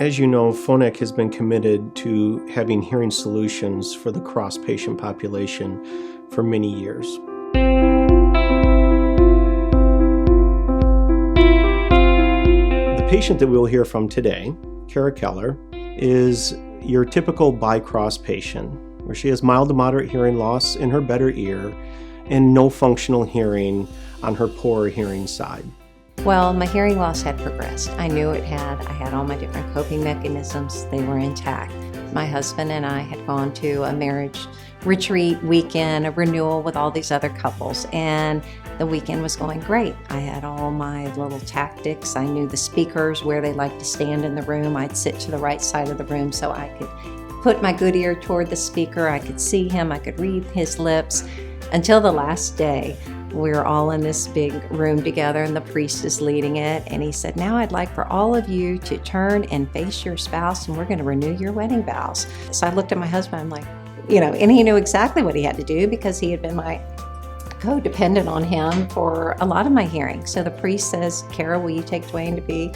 As you know, Phonak has been committed to having hearing solutions for the cross-patient population for many years. The patient that we'll hear from today, Kara Keller, is your typical bicross patient, where she has mild to moderate hearing loss in her better ear and no functional hearing on her poor hearing side. Well, my hearing loss had progressed. I knew it had. I had all my different coping mechanisms. They were intact. My husband and I had gone to a marriage retreat weekend, a renewal with all these other couples, and the weekend was going great. I had all my little tactics. I knew the speakers, where they like to stand in the room. I'd sit to the right side of the room so I could put my good ear toward the speaker. I could see him. I could read his lips. Until the last day, we were all in this big room together and the priest is leading it. And he said, now I'd like for all of you to turn and face your spouse and we're going to renew your wedding vows. So I looked at my husband, I'm like, and he knew exactly what he had to do because he had been my codependent on him for a lot of my hearing. So the priest says, Kara, will you take Dwayne to be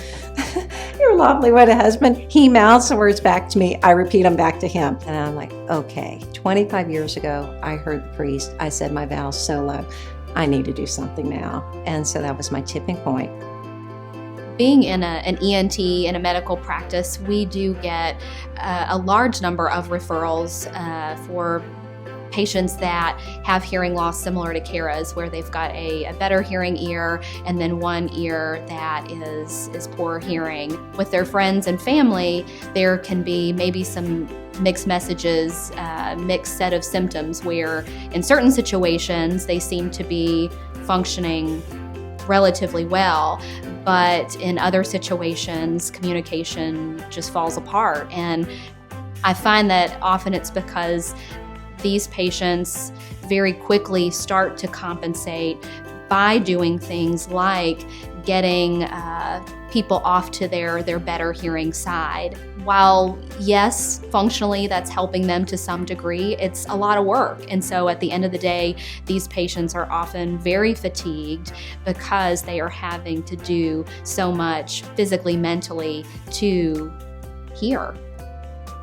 your lovely wedded husband? He mouths the words back to me. I repeat them back to him. And I'm like, okay, 25 years ago, I heard the priest. I said my vows solo. I need to do something now. And so that was my tipping point. Being in an ENT in a medical practice, we do get a large number of referrals for patients that have hearing loss similar to Kara's, where they've got a better hearing ear and then one ear that is poor hearing. With their friends and family, there can be maybe some mixed messages, mixed set of symptoms where in certain situations they seem to be functioning relatively well, but in other situations communication just falls apart. And I find that often it's because these patients very quickly start to compensate by doing things like getting people off to their better hearing side. While yes, functionally that's helping them to some degree, it's a lot of work. And so at the end of the day, these patients are often very fatigued because they are having to do so much physically, mentally to hear.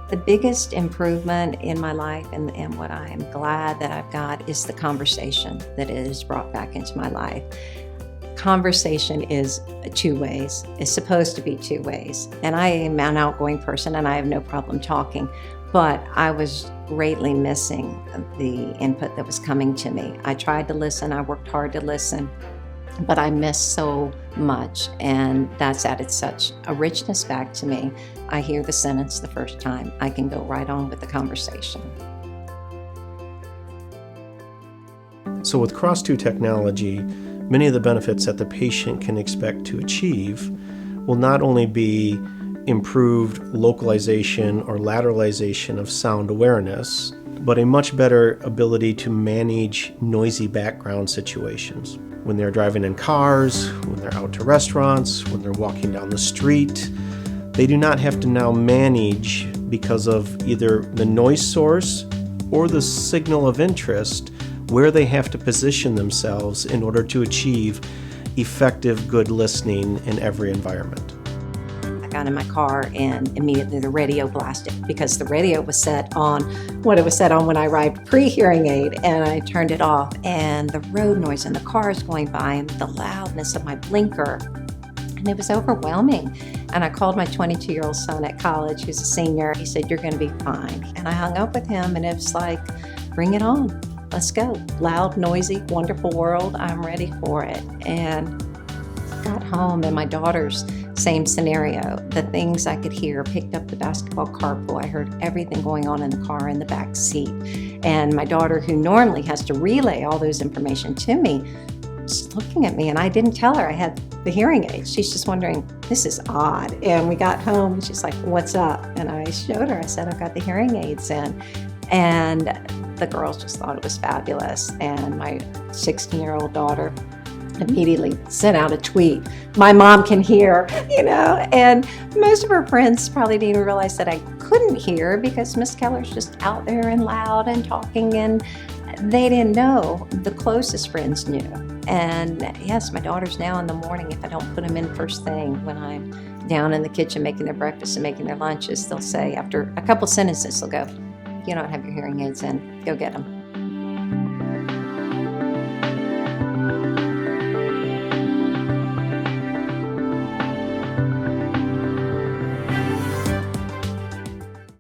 The biggest improvement in my life and what I am glad that I've got is the conversation that it has brought back into my life. Conversation is two ways. It's supposed to be two ways. And I am an outgoing person and I have no problem talking, but I was greatly missing the input that was coming to me. I tried to listen, I worked hard to listen, but I missed so much, and that's added such a richness back to me. I hear the sentence the first time. I can go right on with the conversation. So with Cross2 technology, many of the benefits that the patient can expect to achieve will not only be improved localization or lateralization of sound awareness, but a much better ability to manage noisy background situations. When they're driving in cars, when they're out to restaurants, when they're walking down the street, they do not have to now manage because of either the noise source or the signal of interest where they have to position themselves in order to achieve effective, good listening in every environment. I got in my car and immediately the radio blasted because the radio was set on what it was set on when I arrived pre-hearing aid, and I turned it off, and the road noise and the cars going by and the loudness of my blinker, and it was overwhelming. And I called my 22-year-old son at college, who's a senior. He said, you're going to be fine. And I hung up with him, and it was like, bring it on. Let's go. Loud, noisy, wonderful world. I'm ready for it. And got home, and my daughter's same scenario. The things I could hear, picked up the basketball carpool. I heard everything going on in the car in the back seat. And my daughter, who normally has to relay all those information to me, was looking at me, and I didn't tell her I had the hearing aids. She's just wondering, this is odd. And we got home, and she's like, what's up? And I showed her, I said, I've got the hearing aids in. And the girls just thought it was fabulous. And my 16-year-old daughter immediately sent out a tweet, my mom can hear, and most of her friends probably didn't even realize that I couldn't hear because Miss Keller's just out there and loud and talking, and they didn't know. The closest friends knew. And yes, my daughters now in the morning, if I don't put them in first thing, when I'm down in the kitchen making their breakfast and making their lunches, they'll say, after a couple sentences, they'll go, "You don't have your hearing aids in, go get them."